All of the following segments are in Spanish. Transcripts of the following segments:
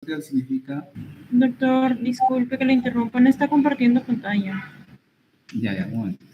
sensorial significa... Doctor, disculpe que le interrumpa, no está compartiendo pantalla. Ya, un momento.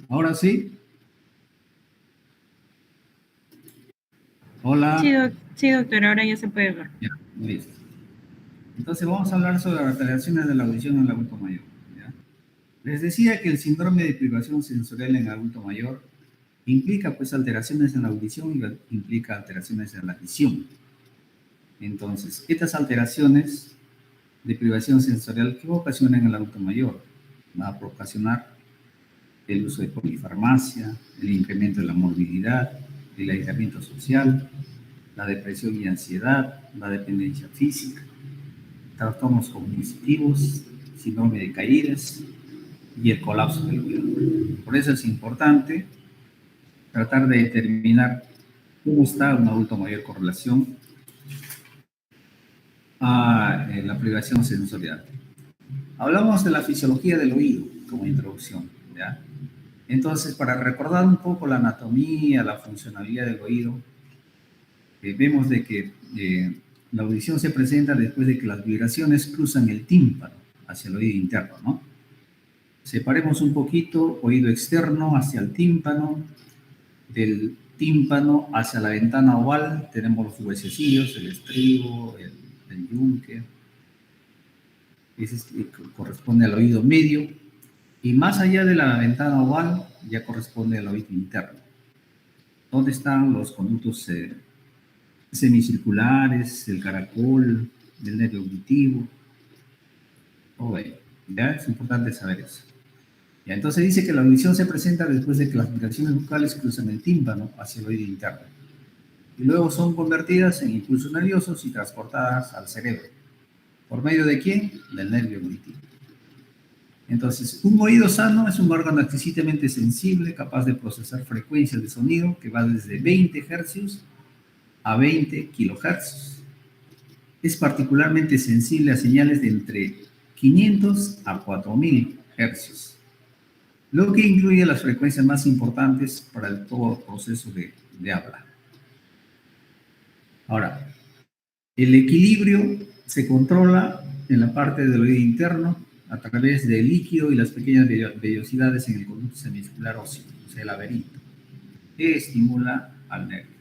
¿Ahora sí? Hola. Sí, doctor, ahora ya se puede ver. Ya, listo. Entonces vamos a hablar sobre las alteraciones de la audición en el adulto mayor. ¿Ya? Les decía que el síndrome de privación sensorial en el adulto mayor implica pues alteraciones en la audición y implica alteraciones en la visión. Entonces, estas alteraciones de privación sensorial, ¿qué ocasionan en el adulto mayor? Va a ocasionar el uso de polifarmacia, el incremento de la morbilidad, el aislamiento social, la depresión y ansiedad, la dependencia física, trastornos cognitivos, síndrome de caídas y el colapso del oído. Por eso es importante tratar de determinar cómo está un adulto mayor con relación a la privación sensorial. Hablamos de la fisiología del oído como introducción, ¿ya? Entonces, para recordar un poco la anatomía, la funcionalidad del oído, vemos de que la audición se presenta después de que las vibraciones cruzan el tímpano hacia el oído interno, ¿no? Separemos un poquito oído externo hacia el tímpano, del tímpano hacia la ventana oval tenemos los huesecillos, el estribo, el yunque, ese corresponde al oído medio, y más allá de la ventana oval ya corresponde al oído interno, donde están los conductos semicirculares, el caracol, el nervio auditivo. ¿Ya? Es importante saber eso. Ya, entonces dice que la audición se presenta después de que las vibraciones vocales cruzan el tímpano hacia el oído interno y luego son convertidas en impulsos nerviosos y transportadas al cerebro. ¿Por medio de quién? Del nervio auditivo. Entonces, un oído sano es un órgano exquisitamente sensible, capaz de procesar frecuencias de sonido que va desde 20 Hz a 20 kHz. Es particularmente sensible a señales de entre 500 a 4000 Hz, lo que incluye las frecuencias más importantes para todo el proceso de habla. Ahora, el equilibrio se controla en la parte del oído interno a través del líquido y las pequeñas vellosidades en el conducto semicircular óseo, o sea, el laberinto, que estimula al nervio.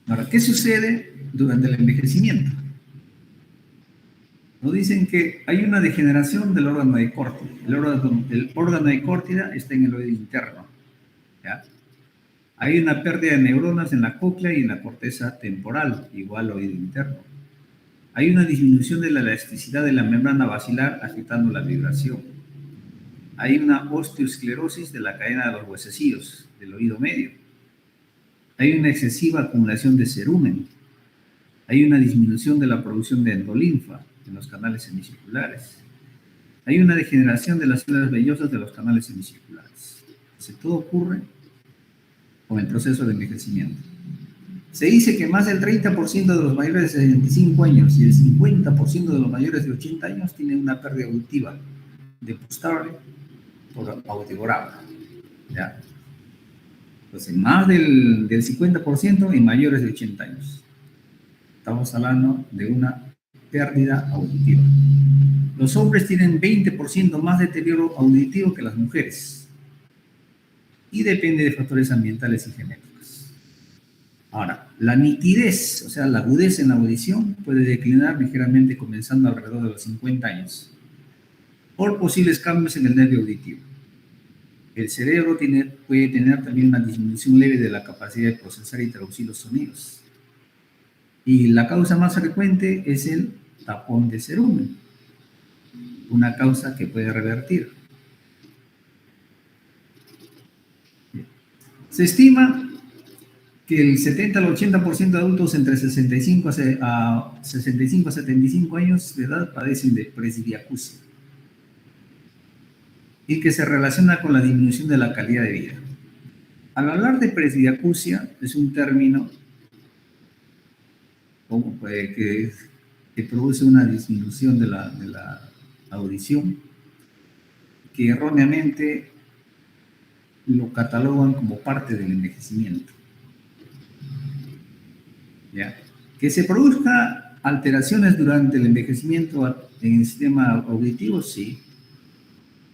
Ahora, ¿qué sucede durante el envejecimiento? Nos dicen que hay una degeneración del órgano de córtida. El órgano de córtida está en el oído interno, ¿ya? Hay una pérdida de neuronas en la cóclea y en la corteza temporal, igual al oído interno. Hay una disminución de la elasticidad de la membrana basilar afectando la vibración. Hay una osteoesclerosis de la cadena de los huesecillos del oído medio. Hay una excesiva acumulación de cerumen. Hay una disminución de la producción de endolinfa en los canales semicirculares. Hay una degeneración de las células vellosas de los canales semicirculares. Entonces, todo ocurre con el proceso de envejecimiento. Se dice que más del 30% de los mayores de 65 años y el 50% de los mayores de 80 años tienen una pérdida auditiva demostrable por audiograma, ¿ya? Entonces, más del 50% en mayores de 80 años. Estamos hablando de una pérdida auditiva. Los hombres tienen 20% más deterioro auditivo que las mujeres y depende de factores ambientales y genéticos. Ahora, la nitidez, o sea, la agudeza en la audición puede declinar ligeramente comenzando alrededor de los 50 años por posibles cambios en el nervio auditivo. El cerebro puede tener también una disminución leve de la capacidad de procesar y traducir los sonidos. Y la causa más frecuente es el tapón de cerumen, una causa que puede revertir. Se estima que el 70 al 80% de adultos entre 65 a 75 años de edad padecen de presbiacusia y que se relaciona con la disminución de la calidad de vida. Al hablar de presbiacusia, es un término que produce una disminución de la audición, que erróneamente lo catalogan como parte del envejecimiento. ¿Ya? Que se produzca alteraciones durante el envejecimiento en el sistema auditivo, sí,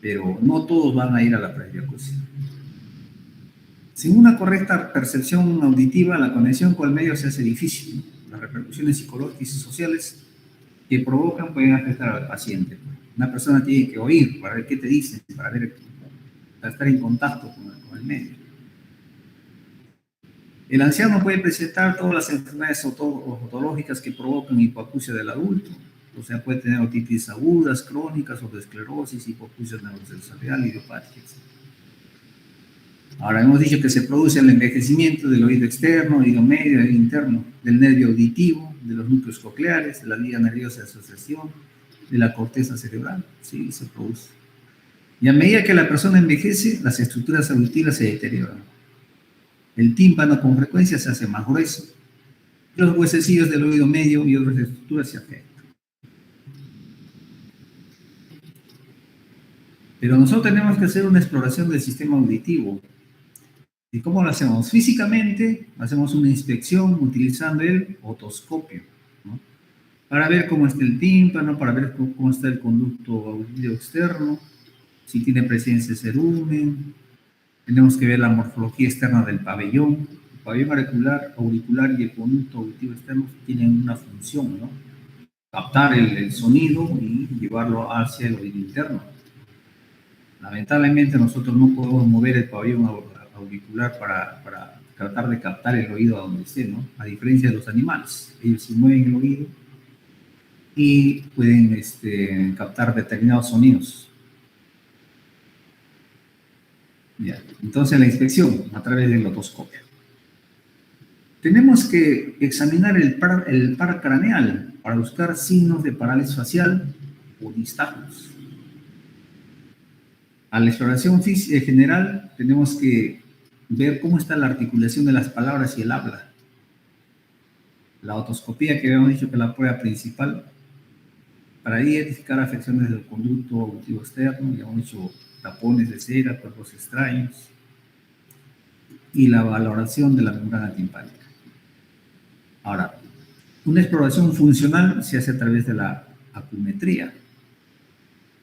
pero no todos van a ir a la presbiacusia. Sin una correcta percepción auditiva, la conexión con el medio se hace difícil. Las repercusiones psicológicas y sociales que provocan pueden afectar al paciente. Una persona tiene que oír para ver qué te dicen, para estar en contacto con el medio. El anciano puede presentar todas las enfermedades otológicas que provocan hipoacusia del adulto. O sea, puede tener otitis agudas, crónicas, otoesclerosis, hipoacusia neurosensorial, idiopática, etc. Ahora, hemos dicho que se produce el envejecimiento del oído externo, oído medio, oído interno, del nervio auditivo, de los núcleos cocleares, de la vía nerviosa de asociación, de la corteza cerebral. Sí, se produce. Y a medida que la persona envejece, las estructuras auditivas se deterioran. El tímpano con frecuencia se hace más grueso. Los huesecillos del oído medio y otras estructuras se afectan. Pero nosotros tenemos que hacer una exploración del sistema auditivo. ¿Y cómo lo hacemos? Físicamente, hacemos una inspección utilizando el otoscopio, ¿no? Para ver cómo está el tímpano, para ver cómo está el conducto auditivo externo, si tiene presencia de cerumen. Tenemos que ver la morfología externa del pabellón. El pabellón auricular y el conducto auditivo externo tienen una función, ¿no? Captar el sonido y llevarlo hacia el oído interno. Lamentablemente nosotros no podemos mover el pabellón auricular para tratar de captar el oído a donde esté, ¿no? A diferencia de los animales. Ellos sí mueven el oído y pueden captar determinados sonidos. Ya. Entonces la inspección a través del otoscopio. Tenemos que examinar el par craneal para buscar signos de parálisis facial o nistagmus. A la exploración general tenemos que ver cómo está la articulación de las palabras y el habla. La otoscopía, que habíamos dicho que es la prueba principal, para identificar afecciones del conducto auditivo externo, ya hemos dicho tapones de cera, cuerpos extraños, y la valoración de la membrana timpánica. Ahora, una exploración funcional se hace a través de la acumetría.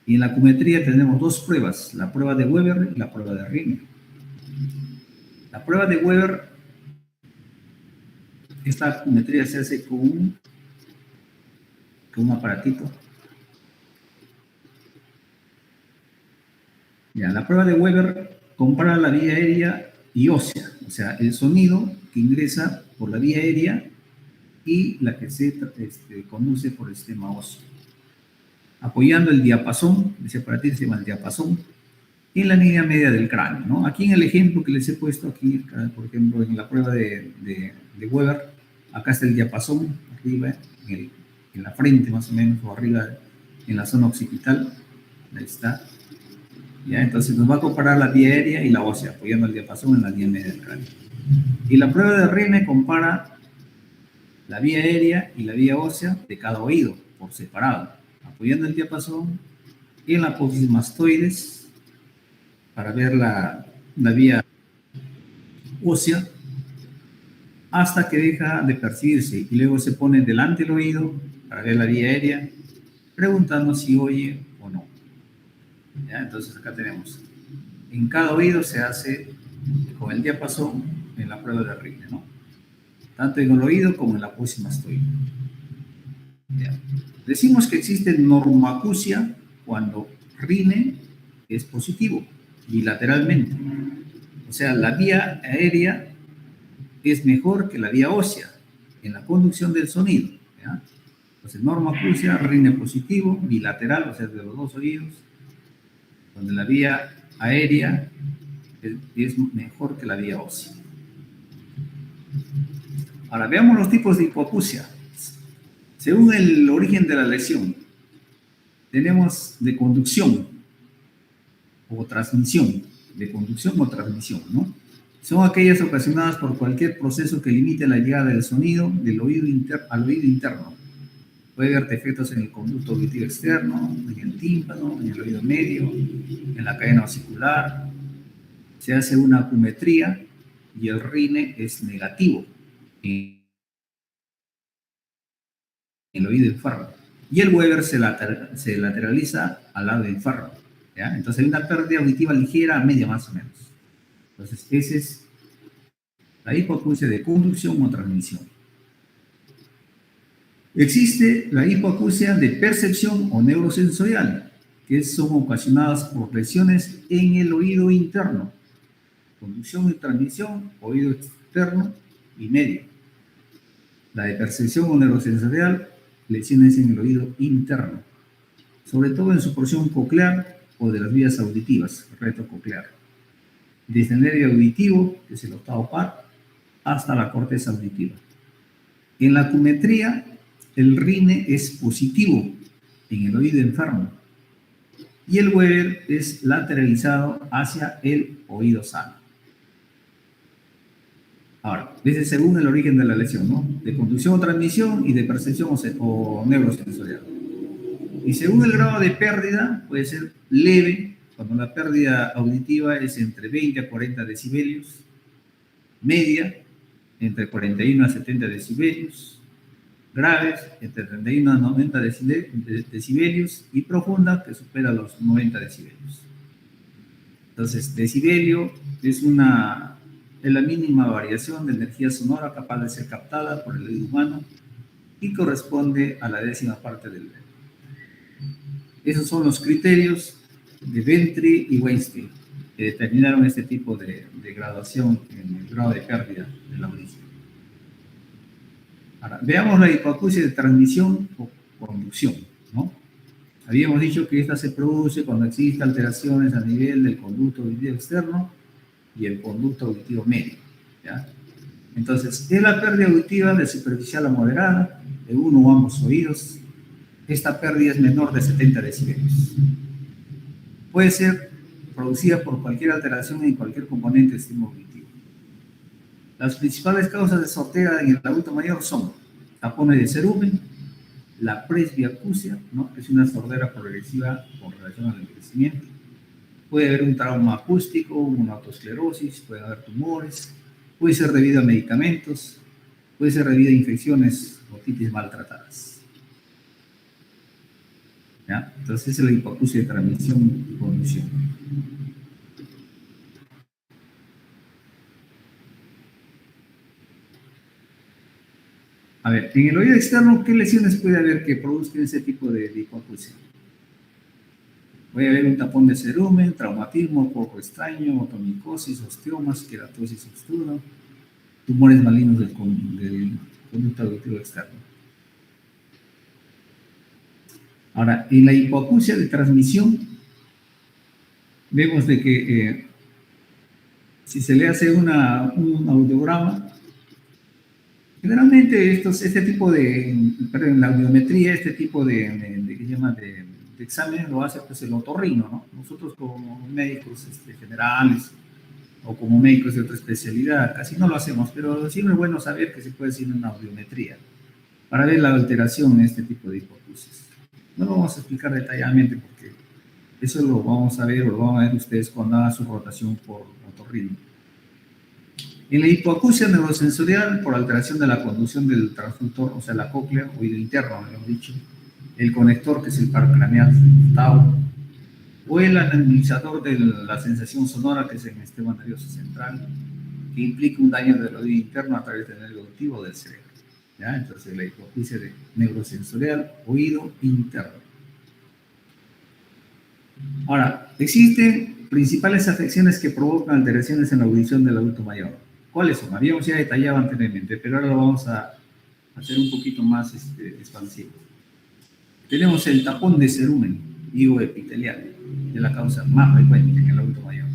Y en la acumetría tenemos dos pruebas, la prueba de Weber y la prueba de Riemann. La prueba de Weber, esta acumetría se hace con un aparatito. Ya, la prueba de Weber compara la vía aérea y ósea, o sea, el sonido que ingresa por la vía aérea y la que se conduce por el sistema óseo, apoyando el diapasón, ese aparatito se llama el diapasón, en la línea media del cráneo, ¿no? Aquí en el ejemplo que les he puesto aquí, por ejemplo, en la prueba de Weber, acá está el diapasón, arriba, en la frente más o menos, o arriba en la zona occipital, ahí está. ¿Ya? Entonces nos va a comparar la vía aérea y la ósea, apoyando el diapasón en la línea media del cráneo. Y la prueba de Riemann compara la vía aérea y la vía ósea de cada oído, por separado, apoyando el diapasón y en la apófisis mastoides para ver la vía ósea hasta que deja de percibirse y luego se pone delante del oído para ver la vía aérea, preguntando si oye o no. ¿Ya? Entonces acá tenemos, en cada oído se hace con el diapasón en la prueba de Riemann, ¿no? Tanto en el oído como en la apófisis mastoide. ¿Ya? Decimos que existe normoacusia cuando Riemann es positivo, bilateralmente. O sea, la vía aérea es mejor que la vía ósea en la conducción del sonido. ¿Ya? Entonces, normoacusia, Riemann positivo, bilateral, o sea, de los dos oídos, donde la vía aérea es mejor que la vía ósea. Ahora, veamos los tipos de hipoacusia. Según el origen de la lesión, tenemos de conducción o transmisión, ¿no? Son aquellas ocasionadas por cualquier proceso que limite la llegada del sonido del oído al oído interno. Puede haber defectos en el conducto auditivo externo, en el tímpano, en el oído medio, en la cadena osicular. Se hace una acumetría y el RINE es negativo en el oído enfermo. Y el Weber se lateraliza al lado enfermo, ¿ya? Entonces hay una pérdida auditiva ligera a media más o menos. Entonces esa es la hipoacusia de conducción o transmisión. Existe la hipoacusia de percepción o neurosensorial, que son ocasionadas por lesiones en el oído interno. Conducción y transmisión, oído externo y medio. La de percepción o neurosensorial, lesiones en el oído interno, sobre todo en su porción coclear o de las vías auditivas, retrococlear. Desde el nervio auditivo, que es el octavo par, hasta la corteza auditiva. En la acumetría, el RINE es positivo en el oído enfermo y el Weber es lateralizado hacia el oído sano. Ahora, desde según el origen de la lesión, ¿no? De conducción o transmisión y de percepción o neurosensorial. Y según el grado de pérdida, puede ser leve, cuando la pérdida auditiva es entre 20 a 40 decibelios, media, entre 41 a 70 decibelios, graves, entre 31 a 90 decibelios, y profunda, que supera los 90 decibelios. Entonces, decibelio es la mínima variación de energía sonora capaz de ser captada por el oído humano y corresponde a la décima parte del decibelio. Esos son los criterios de Ventry y Weinstein que determinaron este tipo de graduación en el grado de pérdida de la audición. Ahora, veamos la hipoacusia de transmisión o conducción, ¿no? Habíamos dicho que esta se produce cuando existen alteraciones a nivel del conducto auditivo externo y el conducto auditivo medio, ¿ya? Entonces, es la pérdida auditiva de superficial a moderada de uno o ambos oídos. Esta pérdida es menor de 70 decibelios. Puede ser producida por cualquier alteración en cualquier componente del sistema auditivo. Las principales causas de sordera en el adulto mayor son tapones de cerumen, la presbiacusia, ¿no? Que es una sordera progresiva con relación al envejecimiento. Puede haber un trauma acústico, una autoesclerosis, puede haber tumores, puede ser debido a medicamentos, puede ser debido a infecciones o otitis maltratadas. ¿Ya? Entonces, esa es la hipoacusia de transmisión y conducción. A ver, en el oído externo, ¿qué lesiones puede haber que produzcan ese tipo de hipoacusia? Puede haber un tapón de cerumen, traumatismo poco extraño, otomicosis, osteomas, queratosis obstruda, tumores malignos del conducto auditivo externo. Ahora, en la hipoacusia de transmisión, vemos de que si se le hace un audiograma, generalmente este tipo en la audiometría, este tipo de exámenes lo hace pues el otorrino, ¿no? Nosotros como médicos generales o como médicos de otra especialidad casi no lo hacemos, pero siempre es bueno saber que se puede hacer una audiometría para ver la alteración en este tipo de hipoacusias. No lo vamos a explicar detalladamente porque eso lo vamos a ver o lo van a ver ustedes cuando hagan su rotación por otorrino. En la hipoacusia neurosensorial, por alteración de la conducción del transductor, o sea, la cóclea, oído interno, habíamos dicho, el conector, que es el par craneal tau, o el analizador de la sensación sonora, que es el sistema nervioso central, que implica un daño del oído interno a través del nervio auditivo del cerebro. ¿Ya? Entonces, la hipoacusia de neurosensorial, oído interno. Ahora, existen principales afecciones que provocan alteraciones en la audición del adulto mayor. ¿Cuáles son? Habíamos ya detallado anteriormente, pero ahora lo vamos a hacer un poquito más expansivo. Tenemos el tapón de cerumen higoepitelial, de la causa más frecuente en el adulto mayor.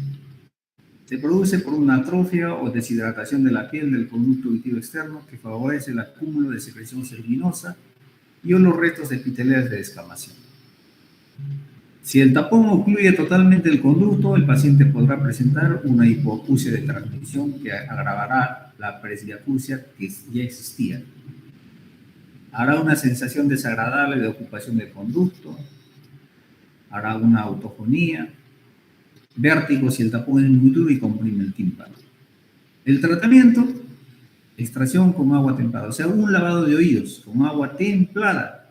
Se produce por una atrofia o deshidratación de la piel del conducto auditivo externo que favorece el acúmulo de secreción ceruminosa y o los restos epiteliales de descamación. Si el tapón ocluye totalmente el conducto, el paciente podrá presentar una hipoacusia de transmisión que agravará la presbiacusia que ya existía. Hará una sensación desagradable de ocupación del conducto, hará una autofonía, vértigo si el tapón es muy duro y comprime el tímpano. El tratamiento, extracción con agua templada, o sea, un lavado de oídos con agua templada.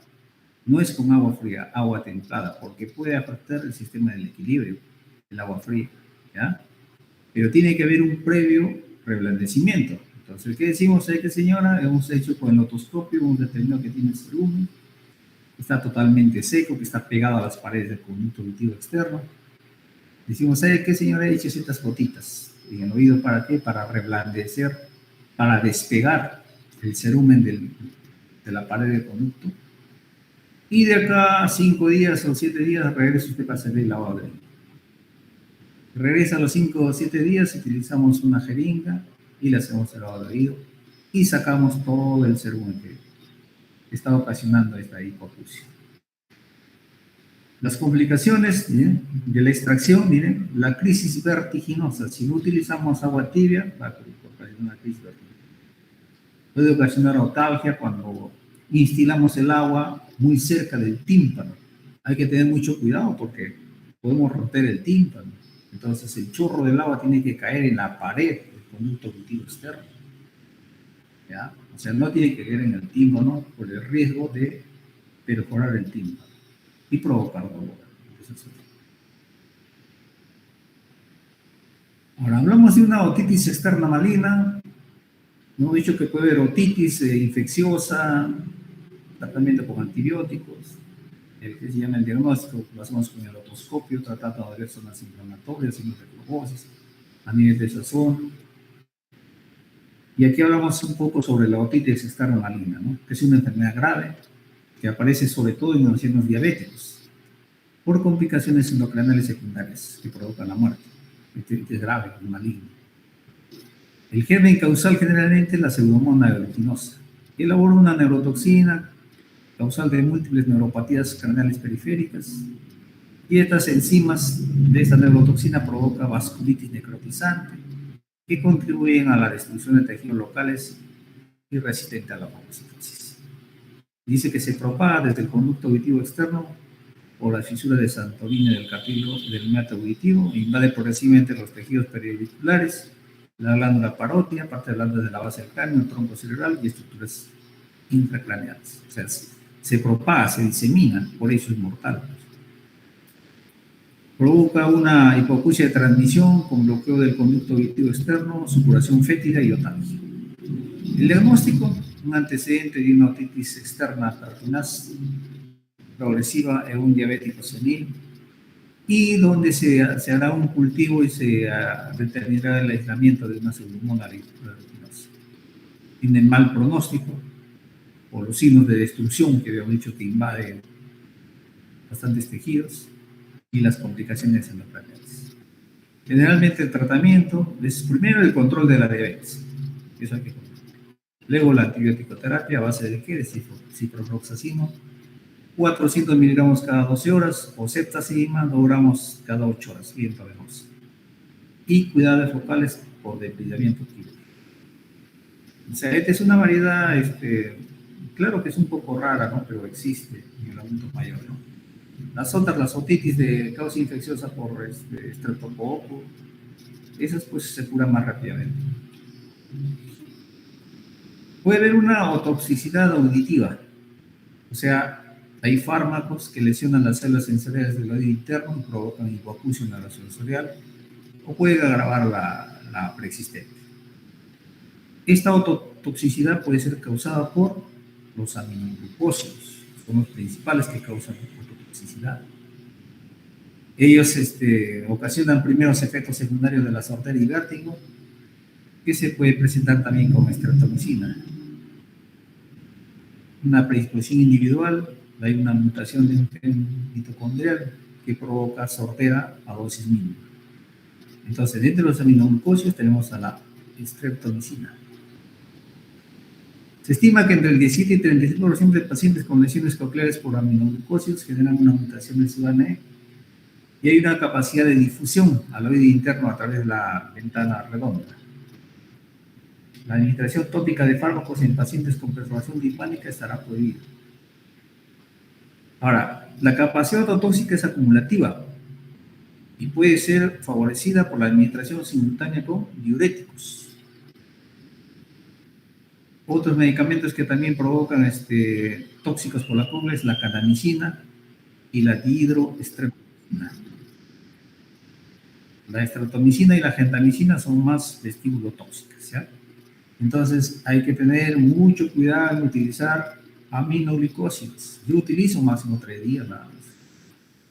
No es con agua fría, agua templada, porque puede afectar el sistema del equilibrio, el agua fría, ¿ya? Pero tiene que haber un previo reblandecimiento. Entonces, ¿qué decimos? Que señora, hemos hecho con el otoscopio, hemos determinado que tiene cerumen, está totalmente seco, que está pegado a las paredes del conducto auditivo externo. Decimos, qué señora? He hecho ciertas gotitas en el oído, ¿para qué? Para reblandecer, para despegar el cerumen de la pared del conducto. Y de acá a 5 días o 7 días regresa usted para hacer el lavado de oído. Regresa a los 5 o 7 días, utilizamos una jeringa y le hacemos el lavado de oído y sacamos todo el cerumen que está ocasionando esta hipoacusia. Las complicaciones, ¿bien?, de la extracción, miren, la crisis vertiginosa. Si no utilizamos agua tibia, va a ocasionar una crisis vertiginosa. Puede ocasionar otalgia cuando instilamos el agua muy cerca del tímpano. Hay que tener mucho cuidado porque podemos romper el tímpano. Entonces el chorro del agua tiene que caer en la pared del conducto auditivo externo, ¿ya? O sea, no tiene que caer en el tímpano por el riesgo de perforar el tímpano y provocar dolor. Ahora hablamos de una otitis externa maligna. Hemos dicho que puede haber otitis infecciosa, tratamiento con antibióticos, el que se llama el diagnóstico, lo hacemos con el otoscopio, tratando de ver zonas inflamatorias, signos de flujosis, a nivel de sazón. Y aquí hablamos un poco sobre la otitis externa maligna, ¿no? Que es una enfermedad grave que aparece sobre todo en los ancianos diabéticos por complicaciones endocrinales secundarias que provocan la muerte. Este es grave, es maligno. El germen causal generalmente es la pseudomonas aeruginosa, que elabora una neurotoxina causal de múltiples neuropatías craneales periféricas, y estas enzimas de esta neurotoxina provoca vasculitis necrotizante, que contribuyen a la destrucción de tejidos locales y resistente a la fagocitosis. Dice que se propaga desde el conducto auditivo externo por la fisura de Santorini del cartílago del meato auditivo e invade progresivamente los tejidos periauriculares, la glándula parótida, parte de la base del cráneo, el tronco cerebral y estructuras intracraneales. O sea, se propaga, se disemina, por eso es mortal. Provoca una hipoacusia de transmisión con bloqueo del conducto auditivo externo, supuración fétida y otalgia. El diagnóstico, un antecedente de una otitis externa pertinaz progresiva en un diabético senil, y donde se hará un cultivo y se determinará el aislamiento de una pseudomonas aeruginosa. Tiene mal pronóstico por los signos de destrucción que habíamos dicho que invade bastantes tejidos y las complicaciones endocrinales. Generalmente el tratamiento es primero el control de la diabetes, eso hay que controlar. Luego la antibiótico-terapia a base de ¿qué? De ciprofloxacino, 400 miligramos cada 12 horas, o ceftazidima, 2 gramos cada 8 horas, viento venoso. Y cuidados focales por depilamiento químico. O sea, esta es una variedad, claro que es un poco rara, ¿no? Pero existe en el adulto mayor, ¿no? Las otras, las otitis de causa infecciosa por estreptococo, esas pues se curan más rápidamente. Puede haber una otoxicidad auditiva, o sea, hay fármacos que lesionan las células sensoriales del oído interno y provocan hipoacusia sensorial o pueden agravar la preexistente. Esta ototoxicidad puede ser causada por los aminoglucósidos, son los principales que causan ototoxicidad. Ellos ocasionan primeros efectos secundarios de la sordera y vértigo, que se puede presentar también con estreptomicina. Una predisposición individual, hay una mutación de un gen mitocondrial que provoca sordera a dosis mínima. Entonces, dentro de los aminoglucósidos tenemos a la streptomicina. Se estima que entre el 17 y 35% de pacientes con lesiones cocleares por aminoglucósidos generan una mutación en su ADN y hay una capacidad de difusión al oído interno a través de la ventana redonda. La administración tópica de fármacos en pacientes con perforación timpánica estará prohibida. Ahora, la capacidad ototóxica es acumulativa y puede ser favorecida por la administración simultánea con diuréticos. Otros medicamentos que también provocan tóxicos por la congla es la kanamicina y la dihidroestreptomicina. La estreptomicina y la gentamicina son más vestibulotóxicas, ¿ya? Entonces hay que tener mucho cuidado en utilizar aminoglucósidos. Yo utilizo máximo 3 días nada más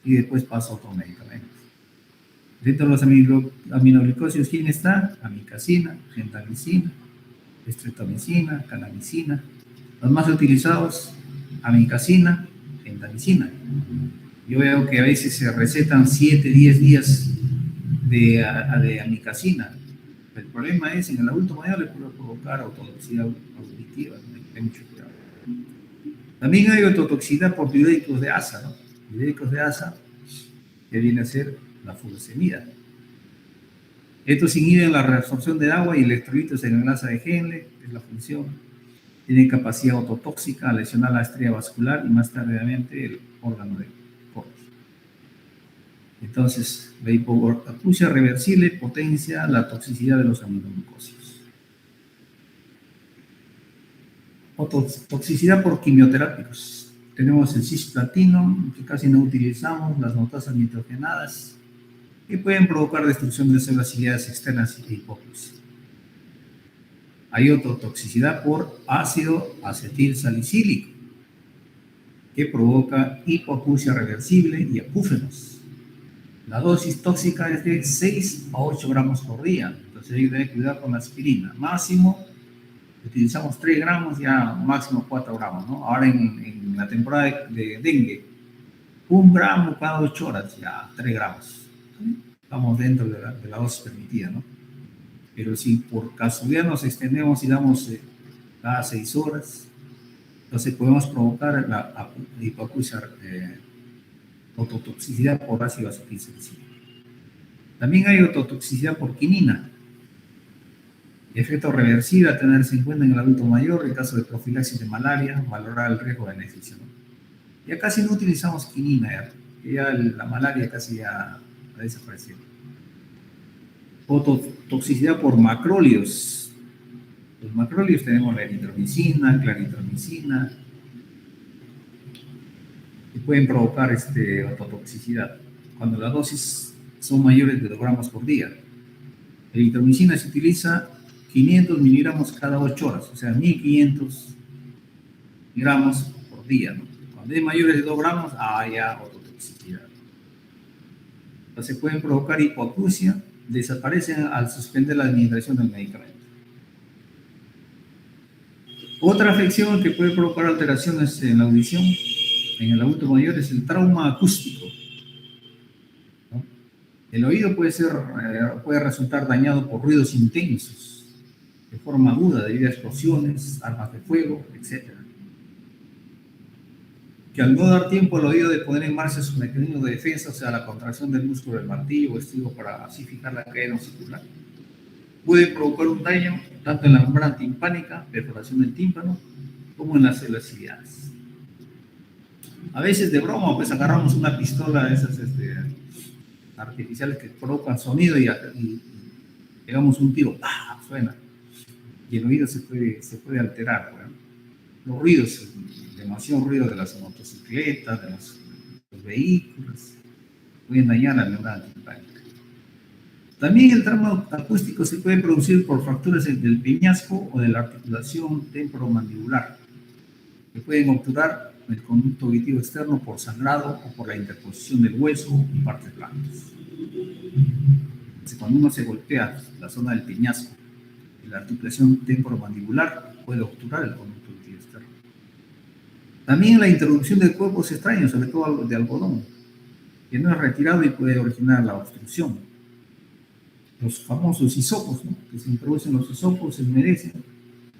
y después paso a otros medicamentos. Dentro de los aminoglucósidos, ¿quién está? Amicacina, gentamicina, estreptomicina, kanamicina. Los más utilizados, amicacina, gentamicina. Yo veo que a veces se recetan 7, 10 días de amicacina. El problema es, en el adulto mayor le puede provocar ototoxicidad auditiva, hay mucho cuidado. También hay ototoxicidad por diuréticos de asa, ¿no? Diuréticos de asa, que viene a ser la furosemida. Estos inhiben la reabsorción de agua y electrolitos en la grasa de Henle, que es la función. Tienen capacidad ototóxica a lesionar la estrella vascular y más tardíamente el órgano de Corti. Entonces, la hipoacusia reversible potencia la toxicidad de los aminoglucósidos. Ototoxicidad por quimioterápicos. Tenemos el cisplatino, que casi no utilizamos, las notasas nitrogenadas, que pueden provocar destrucción de células ciliadas externas e hipófisis. Hay ototoxicidad por ácido acetil salicílico, que provoca hipoacusia reversible y acúfenos. La dosis tóxica es de 6 a 8 gramos por día, entonces hay que tener cuidado con la aspirina. Máximo, utilizamos 3 gramos, ya máximo 4 gramos, ¿no? Ahora en la temporada de dengue, 1 gramo cada 8 horas, ya 3 gramos. Estamos dentro de la dosis permitida, ¿no? Pero si por casualidad nos extendemos y damos cada 6 horas, entonces podemos provocar la hipoacusia ototoxicidad por ácido acetil salicílico. También hay ototoxicidad por quinina. Efecto reversible a tenerse en cuenta en el adulto mayor en caso de profilaxis de malaria, valorar el riesgo de beneficio, ¿no? Ya casi no utilizamos quinina, ya la malaria casi ya ha desaparecido. Ototoxicidad por macrólidos. Los macrólidos tenemos la eritromicina, claritromicina, que pueden provocar ototoxicidad cuando las dosis son mayores de 2 gramos por día. La eritromicina se utiliza 500 miligramos cada 8 horas, o sea, 1500 gramos por día, ¿no? Cuando es mayores de 2 gramos, ya ototoxicidad. Entonces pueden provocar hipoacusia, desaparecen al suspender la administración del medicamento. Otra afección que puede provocar alteraciones en la audición en el adulto mayor es el trauma acústico, ¿no? El oído puede resultar dañado por ruidos intensos, de forma aguda, debido a explosiones, armas de fuego, etc. Que al no dar tiempo al oído de poner en marcha su mecanismo de defensa, o sea, la contracción del músculo del martillo o estribo para así fijar la cadena muscular, puede provocar un daño tanto en la membrana timpánica, perforación del tímpano, como en las células ciliadas. A veces de broma, pues agarramos una pistola de esas artificiales que provocan sonido y pegamos un tiro, ¡ah! Suena. Y el oído se puede alterar, ¿no? Los ruidos, demasiado ruido de las motocicletas, de los vehículos, pueden dañar la membrana timpánica. También el trauma acústico se puede producir por fracturas del peñasco o de la articulación temporomandibular, que pueden obturar el conducto auditivo externo por sangrado o por la interposición del hueso y partes blandas. Entonces, cuando uno se golpea la zona del peñasco y la articulación temporomandibular, puede obturar el conducto auditivo externo. También la introducción de cuerpos extraños, sobre todo de algodón, que no es retirado y puede originar la obstrucción. los famosos hisopos, ¿no? Que se introducen los hisopos, se humedecen,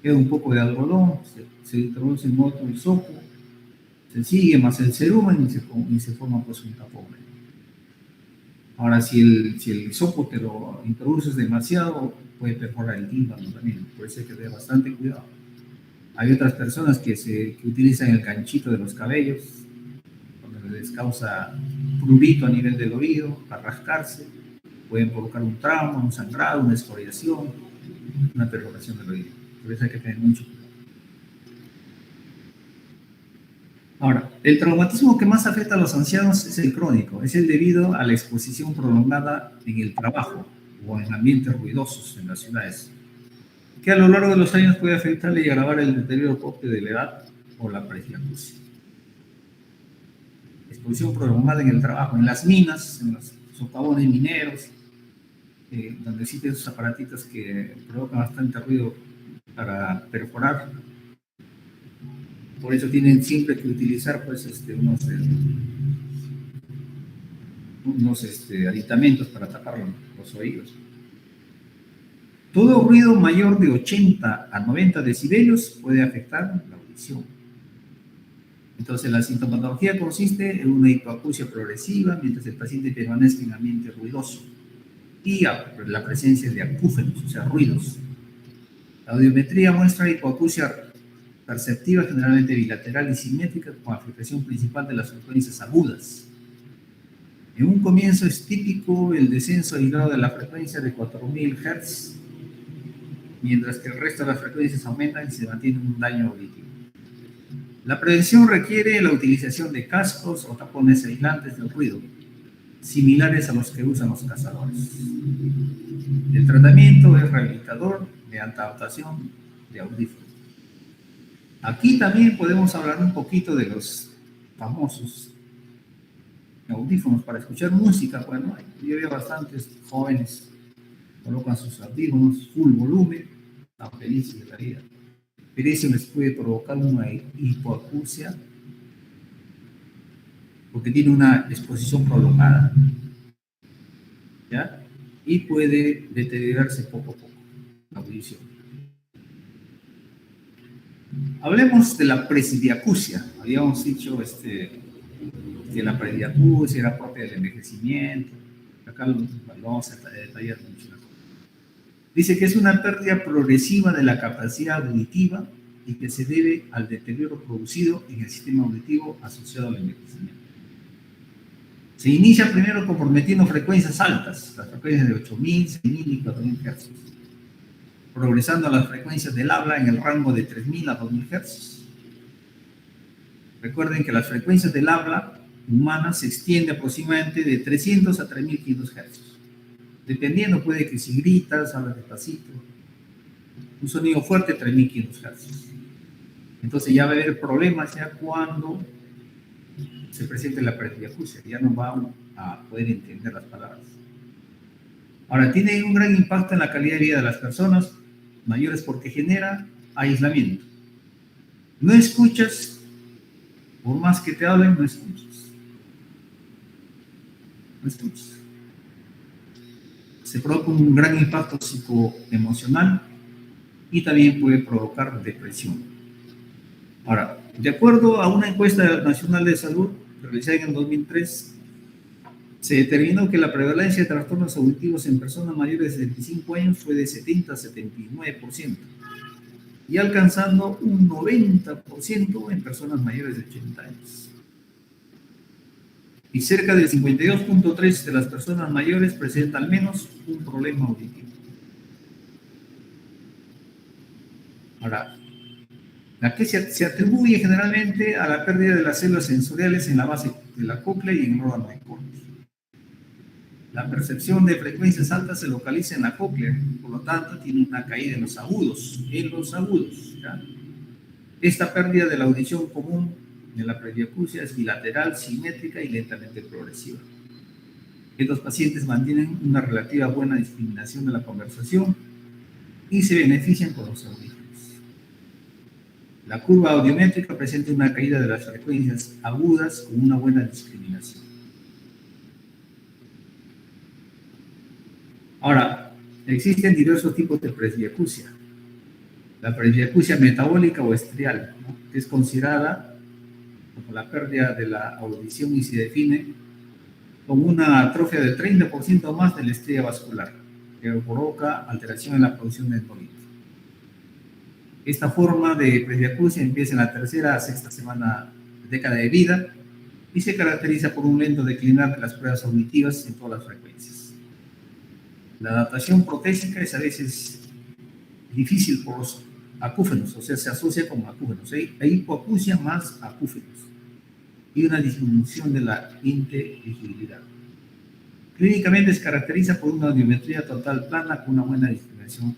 queda un poco de algodón, se introduce en otro hisopo, se sigue más el cerumen y se forma pues un tapón. Ahora, si el hisopo te lo introduces demasiado, puede perforar el tímpano también, por eso hay que tener bastante cuidado. Hay otras personas que utilizan el ganchito de los cabellos, cuando les causa prurito a nivel del oído, para rascarse, pueden provocar un trauma, un sangrado, una escoriación, una perforación del oído. Por eso hay que tener mucho cuidado. Ahora, el traumatismo que más afecta a los ancianos es el crónico, es el debido a la exposición prolongada en el trabajo o en ambientes ruidosos en las ciudades, que a lo largo de los años puede afectarle y agravar el deterioro propio de la edad o la presbiacusia. Exposición prolongada en el trabajo, en las minas, en los socavones mineros, donde existen esos aparatitos que provocan bastante ruido para perforar. Por eso tienen siempre que utilizar pues, unos aditamentos para tapar los oídos. Todo ruido mayor de 80 a 90 decibelios puede afectar la audición. Entonces, la sintomatología consiste en una hipoacusia progresiva mientras el paciente permanezca en ambiente ruidoso y la presencia de acúfenos, o sea, ruidos. La audiometría muestra hipoacusia perceptiva, generalmente bilateral y simétrica, con afectación principal de las frecuencias agudas. En un comienzo es típico el descenso aislado de la frecuencia de 4000 Hz, mientras que el resto de las frecuencias aumentan y se mantiene un daño auditivo. La prevención requiere la utilización de cascos o tapones aislantes del ruido, similares a los que usan los cazadores. El tratamiento es rehabilitador de adaptación de audífonos. Aquí también podemos hablar un poquito de los famosos audífonos para escuchar música. Bueno, yo veo bastantes jóvenes colocan sus audífonos full volumen, están felices de la vida. Pero eso les puede provocar una hipoacusia porque tiene una exposición prolongada, ¿ya? Y puede deteriorarse poco a poco la audición. Hablemos de la presbiacusia. Habíamos dicho que la presbiacusia era propia del envejecimiento. Acá lo vamos a detallar mucho mejor. Dice que es una pérdida progresiva de la capacidad auditiva y que se debe al deterioro producido en el sistema auditivo asociado al envejecimiento. Se inicia primero comprometiendo frecuencias altas, las frecuencias de 8000, 6000 y 4000 Hz, progresando a las frecuencias del habla en el rango de 3000 a 2000 Hz. Recuerden que las frecuencias del habla humana se extiende aproximadamente de 300 a 3500 Hz. Dependiendo, puede que si gritas, hablas despacito, un sonido fuerte, 3500 Hz. Entonces ya va a haber problemas ya cuando se presente la presbiacusia, ya no vamos a poder entender las palabras. Ahora, tiene un gran impacto en la calidad de vida de las personas mayores porque genera aislamiento. No escuchas, por más que te hablen, no escuchas. No escuchas. Se provoca un gran impacto psicoemocional y también puede provocar depresión. Ahora, de acuerdo a una encuesta nacional de salud realizada en el 2003, se determinó que la prevalencia de trastornos auditivos en personas mayores de 75 años fue de 70 a 79%, y alcanzando un 90% en personas mayores de 80 años. Y cerca del 52.3% de las personas mayores presentan al menos un problema auditivo. Ahora, la que se atribuye generalmente a la pérdida de las células sensoriales en la base de la cóclea y en el órgano de corte. La percepción de frecuencias altas se localiza en la cóclea, por lo tanto tiene una caída en los agudos, ¿ya? Esta pérdida de la audición común de la presbiacusia es bilateral, simétrica y lentamente progresiva. Estos pacientes mantienen una relativa buena discriminación de la conversación y se benefician con los audífonos. La curva audiométrica presenta una caída de las frecuencias agudas con una buena discriminación. Ahora, Existen diversos tipos de presbiacusia. La presbiacusia metabólica o estrial, ¿no?, que es considerada como la pérdida de la audición y se define como una atrofia del 30% más de la estrella vascular, que provoca alteración en la producción de endolito. Esta forma de presbiacusia empieza en la tercera a sexta década de vida y se caracteriza por un lento declinar de las pruebas auditivas en todas las frecuencias. La adaptación protésica es a veces difícil por los acúfenos, o sea, se asocia con acúfenos. Hay hipoacusia más acúfenos y una disminución de la inteligibilidad. Clínicamente se caracteriza por una audiometría total plana con una buena discriminación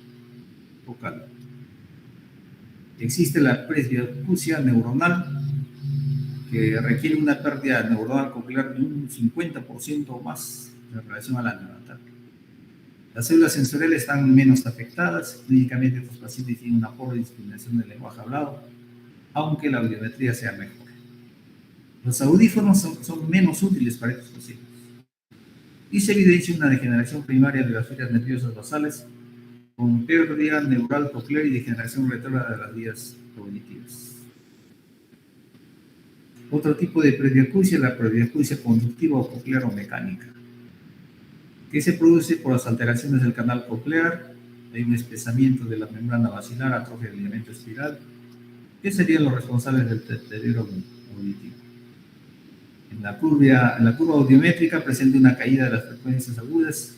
vocal. Existe la presbiacusia neuronal, que requiere una pérdida neuronal coclear de un 50% o más en relación a la neonatal. Las células sensoriales están menos afectadas. Clínicamente estos pacientes tienen una pobre discriminación del lenguaje hablado, aunque la audiometría sea mejor. Los audífonos son menos útiles para estos pacientes. Y se evidencia una degeneración primaria de las fibras nerviosas basales con pérdida neural coclear y degeneración retrógrada de las vías cognitivas. Otro tipo de presbiacusia es la presbiacusia conductiva o coclear o mecánica, que se produce por las alteraciones del canal coclear. Hay un espesamiento de la membrana basilar, atrofia del ligamento espiral, que serían los responsables del deterioro auditivo. En la curva audiométrica presenta una caída de las frecuencias agudas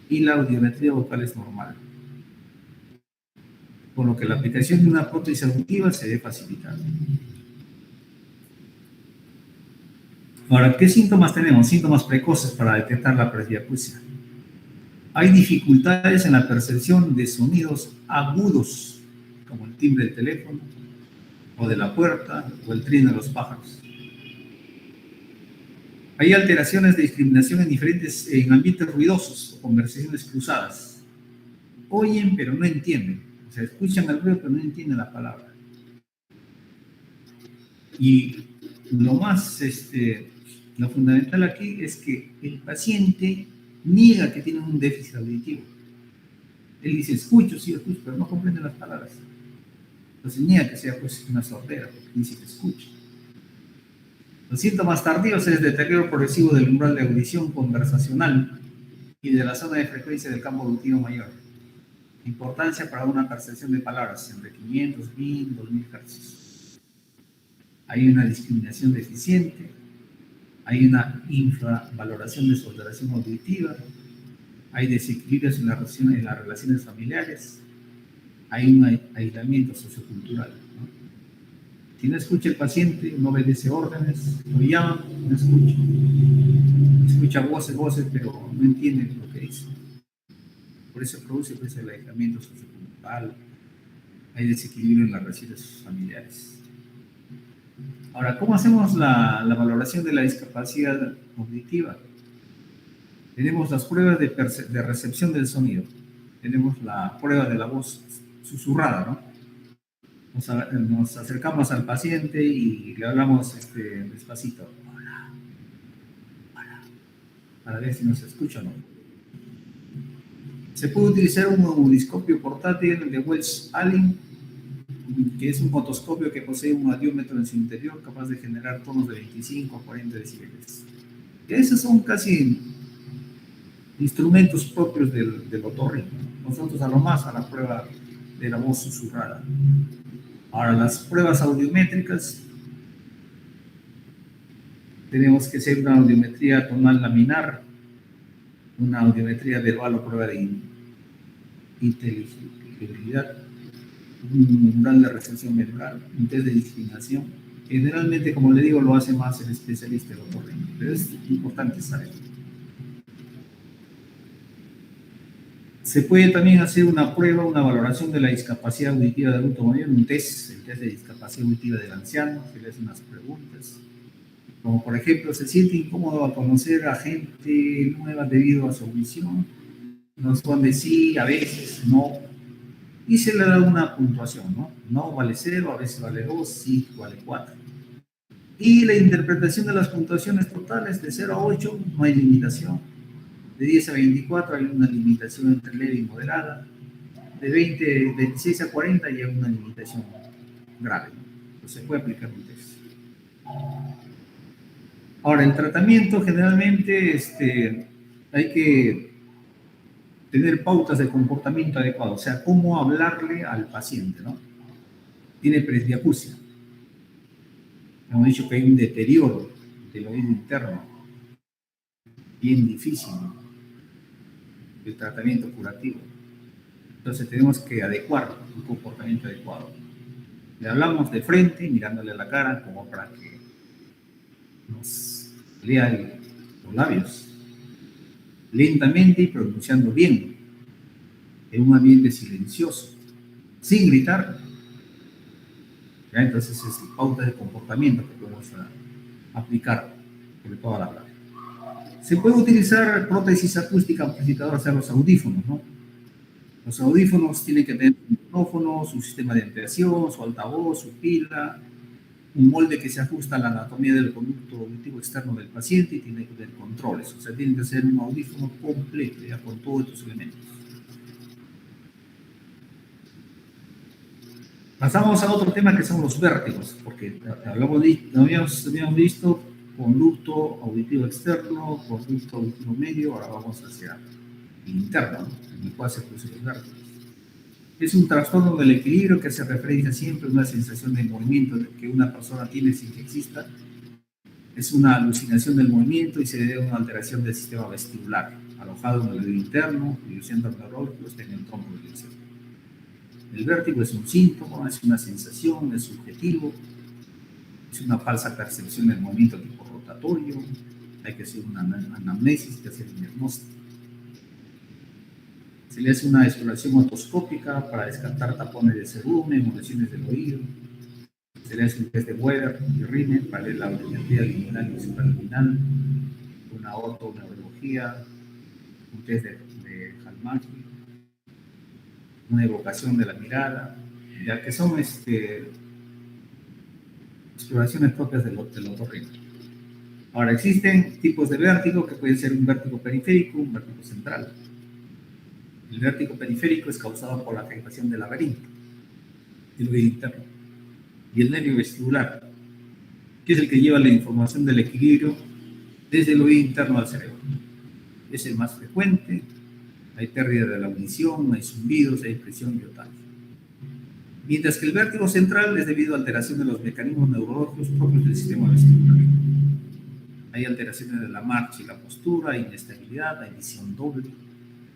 y la audiometría vocal es normal, por lo que la aplicación de una prótesis auditiva se ve facilitada. Ahora, ¿qué síntomas tenemos? Síntomas precoces para detectar la presbiacusia. Hay dificultades en la percepción de sonidos agudos, como el timbre del teléfono, o de la puerta, o el trino de los pájaros. Hay alteraciones de discriminación en ambientes ruidosos o conversaciones cruzadas. Oyen, pero no entienden. O sea, escuchan el ruido, pero no entienden la palabra. Y lo fundamental aquí es que el paciente niega que tiene un déficit auditivo. Él dice, escucho, sí, escucho, pero no comprende las palabras. Entonces niega que sea pues una sordera, porque dice que escucha. Los síntomas tardíos es deterioro progresivo del umbral de audición conversacional y de la zona de frecuencia del campo auditivo mayor. Importancia para una percepción de palabras entre 500, 1000, 2000 Hz. Hay una discriminación deficiente, hay una infravaloración de su alteración auditiva, hay desequilibrios en las relaciones familiares, hay un aislamiento sociocultural, ¿no? Si no escucha el paciente, no obedece órdenes, lo llama, no escucha. Escucha voces, pero no entiende lo que dice. Por eso produce pues, el aislamiento sociocultural, hay desequilibrio en las relaciones familiares. Ahora, ¿cómo hacemos la valoración de la discapacidad auditiva? Tenemos las pruebas de recepción del sonido. Tenemos la prueba de la voz susurrada, ¿no? Nos acercamos al paciente y le hablamos despacito. Hola, hola, para ver si nos escucha o no. Se puede utilizar un audiscopio portátil de Welch Allyn, que es un otoscopio que posee un audiómetro en su interior capaz de generar tonos de 25 a 40 decibeles. Esos son casi instrumentos propios del otorrino. Nosotros a lo más a la prueba de la voz susurrada. Ahora, las pruebas audiométricas, tenemos que hacer una audiometría tonal laminar, una audiometría verbal o prueba de inteligibilidad, un umbral de recepción verbal, un test de discriminación. Generalmente, como le digo, lo hace más el especialista del otorrino, pero es importante saber. Se puede también hacer una prueba, una valoración de la discapacidad auditiva del adulto mayor, el test de discapacidad auditiva del anciano, se le hacen unas preguntas, como por ejemplo, ¿se siente incómodo al conocer a gente nueva debido a su audición? Nos responde sí, a veces, no, y se le da una puntuación, ¿no? No vale 0, a veces vale 2, sí vale 4. Y la interpretación de las puntuaciones totales de 0 a 8, no hay limitación. De 10 a 24 hay una limitación entre leve y moderada. De 26 a 40 ya hay una limitación grave, ¿no? Entonces se puede aplicar un test. Ahora, el tratamiento generalmente hay que tener pautas de comportamiento adecuado, o sea, cómo hablarle al paciente, ¿no? Tiene presbiacusia. Hemos dicho que hay un deterioro del oído interno, bien difícil, ¿no? El tratamiento curativo. Entonces tenemos que adecuar un comportamiento adecuado. Le hablamos de frente, mirándole a la cara, como para que nos lea los labios, lentamente y pronunciando bien, en un ambiente silencioso, sin gritar. ¿Ya? Entonces es pauta de comportamiento que podemos aplicar, sobre todo al hablar. Se puede utilizar prótesis acústica amplificadora, o sea, los audífonos, ¿no? Los audífonos tienen que tener un micrófono, su sistema de ampliación, su altavoz, su pila, un molde que se ajusta a la anatomía del conducto auditivo externo del paciente y tiene que tener controles. O sea, tiene que ser un audífono completo, ya con todos estos elementos. Pasamos a otro tema que son los vértigos, porque habíamos visto conducto auditivo externo, conducto auditivo medio, ahora vamos hacia el interno, ¿no? En el cual se producen los vértigos. Es un trastorno del equilibrio que hace referencia siempre a una sensación de movimiento que una persona tiene sin que exista. Es una alucinación del movimiento y se debe a una alteración del sistema vestibular, alojado en el oído interno, cuyo centro neurológico está en el tronco del cerebro. El vértigo es un síntoma, es una sensación, es subjetivo, es una falsa percepción del movimiento tipo rotatorio, hay que hacer una anamnesis, hay que hacer un diagnóstico. Se le hace una exploración otoscópica para descartar tapones de cerumen o lesiones del oído. Se le hace un test de Weber y Riemann para la audiometría liminal y supraliminal, una otoneurología, un test de Halmaki, una evocación de la mirada, ya que son exploraciones propias del otorrino. Ahora, existen tipos de vértigo que pueden ser un vértigo periférico, un vértigo central. El vértigo periférico es causado por la afectación del laberinto, del oído interno, y el nervio vestibular, que es el que lleva la información del equilibrio desde el oído interno al cerebro. Es el más frecuente, hay pérdida de la audición, hay zumbidos, hay presión y otalia. Mientras que el vértigo central es debido a alteración de los mecanismos neurológicos propios del sistema vestibular. Hay alteraciones de la marcha y la postura, hay inestabilidad, hay visión doble,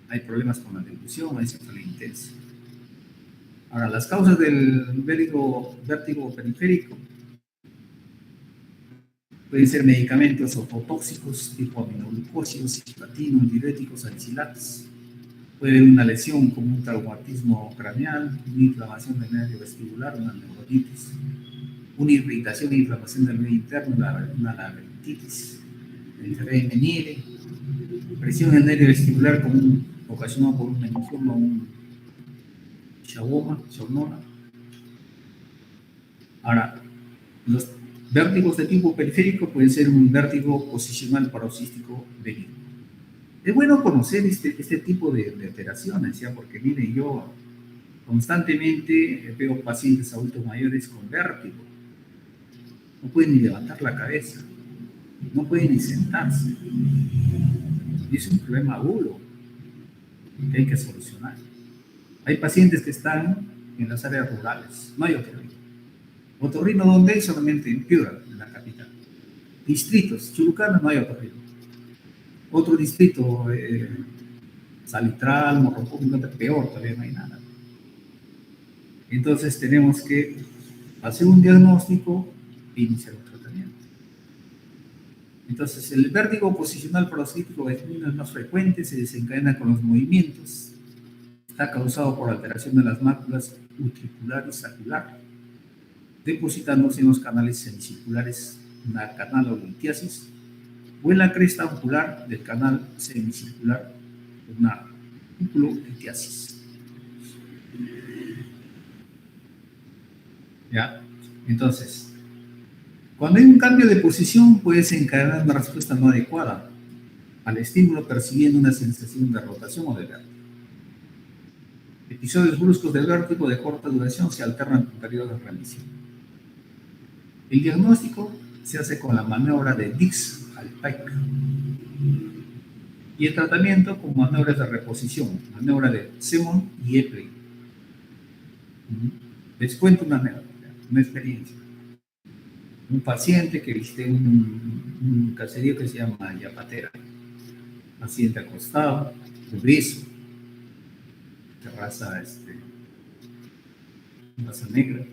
hay problemas con la deglución, hay cefalea intensa. Ahora, las causas del vértigo periférico pueden ser medicamentos ototóxicos tipo aminoglucósidos, cisplatino, diuréticos, salicilatos. Puede haber una lesión como un traumatismo craneal, una inflamación del nervio vestibular, una neuronitis, una irritación e inflamación del medio interno, una laberintitis, el Meniere, presión del nervio vestibular ocasionado por un meningioma o un schwannoma. Ahora, los vértigos de tipo periférico pueden ser un vértigo posicional paroxístico benigno. Es bueno conocer este tipo de alteraciones, ¿ya? Porque mire, yo constantemente veo pacientes adultos mayores con vértigo. No pueden ni levantar la cabeza, no pueden ni sentarse. Y es un problema agudo que hay que solucionar. Hay pacientes que están en las áreas rurales, no hay otorrino. Otorrino, ¿dónde hay? Solamente en Piura, en la capital. Distritos, Chulucana, no hay otorrino. Otro distrito, Salitral, Morropón, peor, todavía no hay nada. Entonces tenemos que hacer un diagnóstico e iniciar un tratamiento. Entonces el vértigo posicional paroxístico es más frecuente, se desencadena con los movimientos, está causado por alteración de las máculas utricular y sacular, depositándose en los canales semicirculares, una canalolitiasis, o en la cresta ocular del canal semicircular, una oculolitiasis. ¿Ya? Entonces, cuando hay un cambio de posición, puede desencadenar una respuesta no adecuada al estímulo percibiendo una sensación de rotación o de vértigo. Episodios bruscos de vértigo de corta duración se alternan con periodos de remisión. El diagnóstico se hace con la maniobra de Dix-Hallpike y el tratamiento con maniobras de reposición, maniobra de Simon y Epley. Les cuento una experiencia. Un paciente que visité un caserío que se llama Yapatera, paciente acostado, obeso, de raza negra,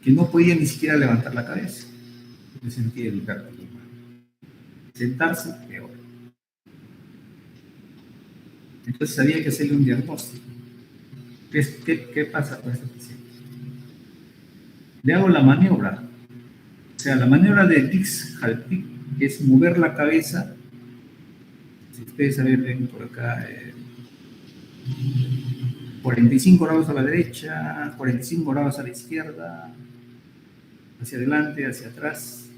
que no podía ni siquiera levantar la cabeza, porque sentía el vértigo. Sentarse, peor. Entonces había que hacerle un diagnóstico. ¿Qué pasa con este paciente? Le hago la maniobra, o sea, la maniobra de Dix-Hallpike, que es mover la cabeza. Si ustedes ven por acá, 45 grados a la derecha, 45 grados a la izquierda, hacia adelante, hacia atrás.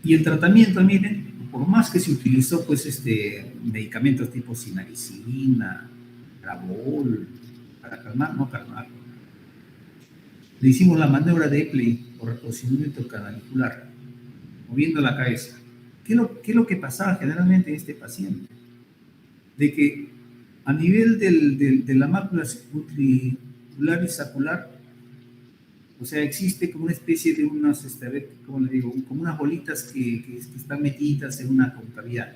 Y el tratamiento, miren, por más que se utilizó pues medicamentos tipo sinaricina, Gravol, para calmar, no calmar. Le hicimos la maniobra de Epley o reposicionamiento canalicular, moviendo la cabeza. ¿Qué es lo que pasaba generalmente en este paciente? De que a nivel de la mácula utricular y saccular, o sea, existe como una especie de unas, ¿cómo le digo? Como unas bolitas que están metidas en una concavidad,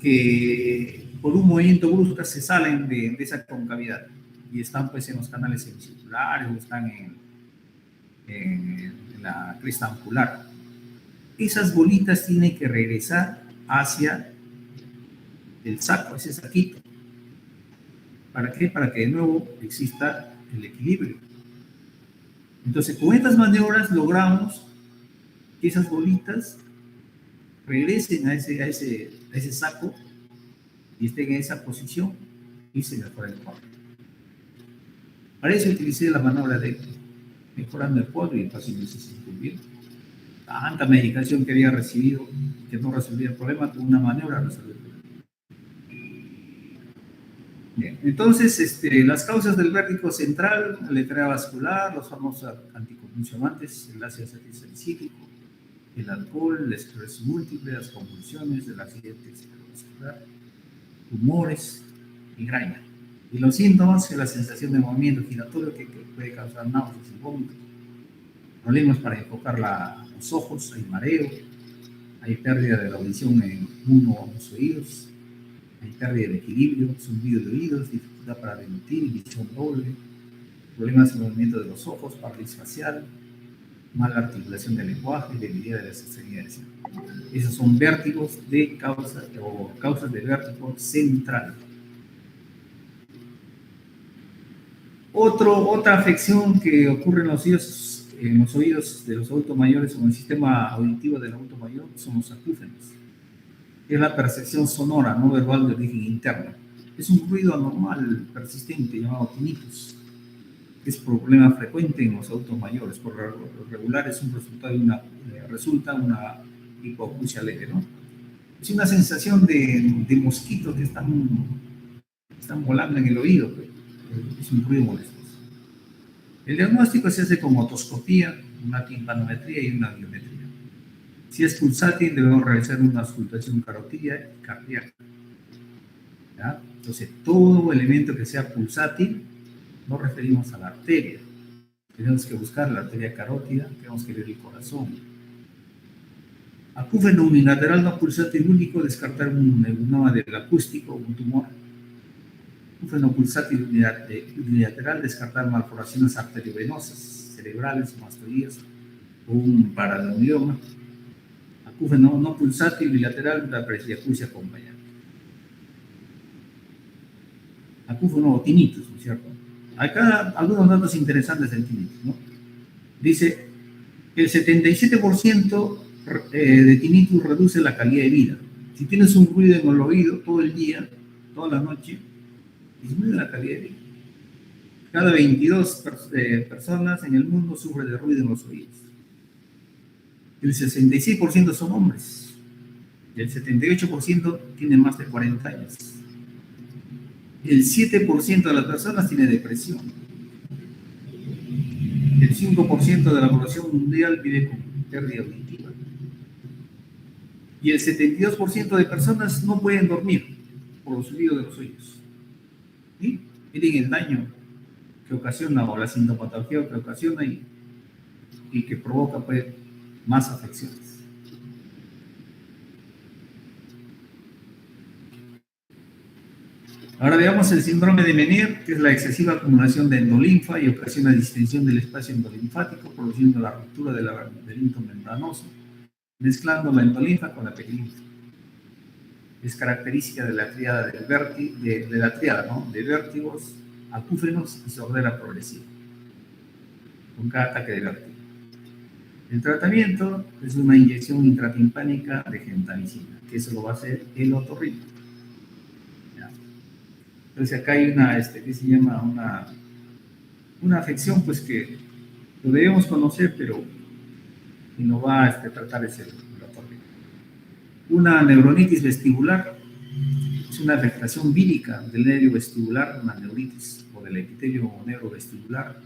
que por un movimiento brusco se salen de esa concavidad y están pues en los canales semicirculares o están en la cresta angular. Esas bolitas tienen que regresar hacia el saco, ese saquito. ¿Para qué? Para que de nuevo exista el equilibrio. Entonces, con estas maniobras logramos que esas bolitas regresen a ese saco y estén en esa posición y se mejora el cuadro. Para eso utilicé la maniobra de mejorando el cuadro y el paciente se sintió bien. Tanta medicación que había recibido que no resolvía el problema, con una maniobra resolvió el problema. Bien, entonces, las causas del vértigo central, la letrina vascular, los famosos anticonvulsivantes, el ácido acetilsalicílico, el alcohol, la esclerosis múltiple, las convulsiones, el accidente cerebrovascular, tumores, migraña. Y los síntomas, la sensación de movimiento giratorio que puede causar náuseas y vómitos, problemas para enfocar los ojos, hay mareo, hay pérdida de la audición en uno o dos oídos, hay pérdida de equilibrio, zumbido de oídos, dificultad para deglutir, visión doble, problemas en el movimiento de los ojos, parálisis facial, mala articulación del lenguaje, debilidad de las extremidades. Esos son vértigos de causas de vértigo central. Otra afección que ocurre en los oídos de los adultos mayores o en el sistema auditivo del adulto mayor son los acúfenos. Es la percepción sonora no verbal de origen interno. Es un ruido anormal persistente llamado tinnitus. Es problema frecuente en los adultos mayores. Por lo regular es un resulta una hipoacusia leve, ¿no? Es una sensación de mosquitos que están volando en el oído, pues. Es un ruido molesto. El diagnóstico se hace con otoscopía, una timpanometría y una biometría. Si es pulsátil, debemos realizar una auscultación carotidia y cardíaca. ¿Ya? Entonces, todo elemento que sea pulsátil, nos referimos a la arteria. Tenemos que buscar la arteria carótida, tenemos que ver el corazón. Acúfeno unilateral no pulsátil único, descartar un neuroma del acústico, un tumor. Acúfeno pulsátil unilateral, descartar malformaciones arteriovenosas, cerebrales, mastoidías, o un paraneurioma. Acúfeno no pulsátil bilateral, la presbiacusia acompañada. Acúfeno o tinnitus, ¿no es cierto? Acá algunos datos interesantes del tinnitus, ¿no? Dice que el 77% de tinnitus reduce la calidad de vida. Si tienes un ruido en el oído todo el día, toda la noche, disminuye la calidad de vida. Cada 22 personas en el mundo sufren de ruido en los oídos. El 66% son hombres. Y el 78% tiene más de 40 años. El 7% de las personas tiene depresión. El 5% de la población mundial vive con pérdida auditiva. Y el 72% de personas no pueden dormir por los ruidos de los oídos. ¿Sí? Miren el daño que ocasiona o la sintomatología que ocasiona y que provoca pues, más afecciones. Ahora veamos el síndrome de Meniere, que es la excesiva acumulación de endolinfa y ocasiona distensión del espacio endolinfático, produciendo la ruptura del laberinto membranoso, mezclando la endolinfa con la perilinfa. Es característica de la triada de vértigos, acúfenos y sordera progresiva, con cada ataque de vértigo. El tratamiento es una inyección intratimpánica de gentamicina, que eso lo va a hacer el otorrino. Entonces acá hay una, que se llama una afección, pues que lo debemos conocer, pero quien lo va a tratar es el otorrino. Una neuronitis vestibular es una afectación vírica del nervio vestibular, una neuritis, o del epitelio neurovestibular.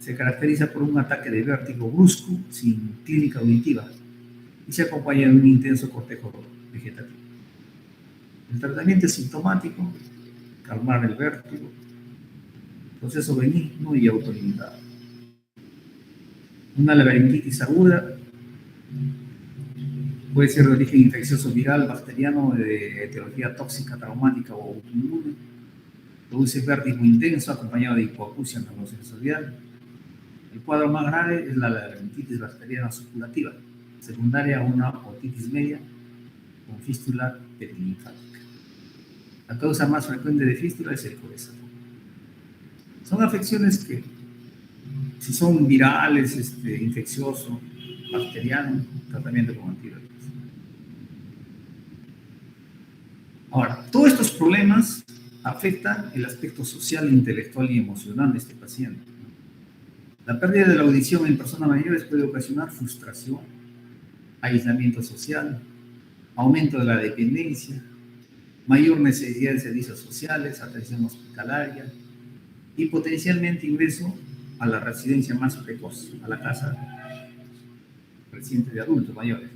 Se caracteriza por un ataque de vértigo brusco, sin clínica auditiva, y se acompaña de un intenso cortejo vegetativo. El tratamiento es sintomático, calmar el vértigo, proceso benigno y autolimitado. Una laringitis aguda puede ser de origen infeccioso viral, bacteriano, de etiología tóxica, traumática o autoinmune. Produce vértigo intenso acompañado de hipoacusia neurosensorial. El cuadro más grave es la laringitis bacteriana supurativa, secundaria a una otitis media con fístula perilinfática. La causa más frecuente de fístula es el colesterol. Son afecciones que, si son virales, infeccioso, bacteriano, tratamiento con antibióticos. Ahora, todos estos problemas afectan el aspecto social, intelectual y emocional de este paciente. La pérdida de la audición en personas mayores puede ocasionar frustración, aislamiento social, aumento de la dependencia, mayor necesidad de servicios sociales, atención hospitalaria y potencialmente ingreso a la residencia más precoz, a la casa reciente de adultos mayores.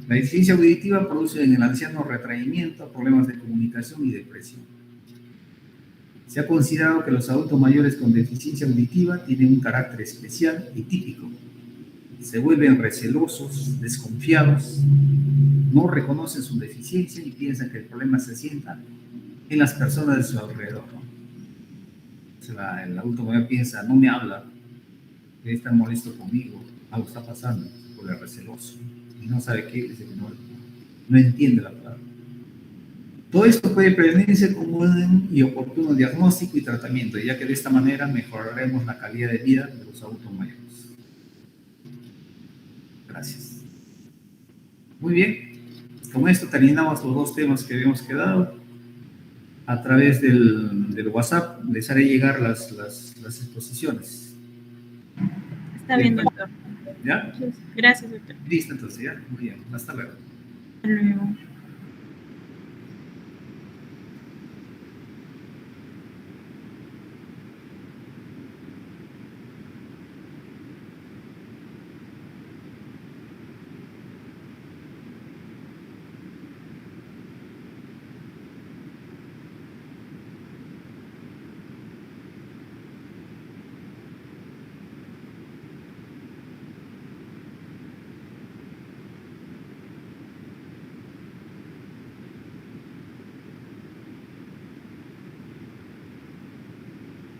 La deficiencia auditiva produce en el anciano retraimiento, problemas de comunicación y depresión. Se ha considerado que los adultos mayores con deficiencia auditiva tienen un carácter especial y típico. Se vuelven recelosos, desconfiados, no reconocen su deficiencia y piensan que el problema se sienta en las personas de su alrededor. O sea, el adulto mayor piensa, no me habla, debe estar molesto conmigo, algo está pasando, se vuelve receloso y no sabe qué, no entiende la palabra. Todo esto puede prevenirse con un y oportuno diagnóstico y tratamiento, ya que de esta manera mejoraremos la calidad de vida de los adultos mayores. Gracias. Muy bien, con esto terminamos los dos temas que habíamos quedado. A través del WhatsApp les haré llegar las exposiciones. Está bien, doctor. ¿Ya? Gracias, doctor. Listo, entonces, ya. Muy bien. Hasta luego. Hasta luego.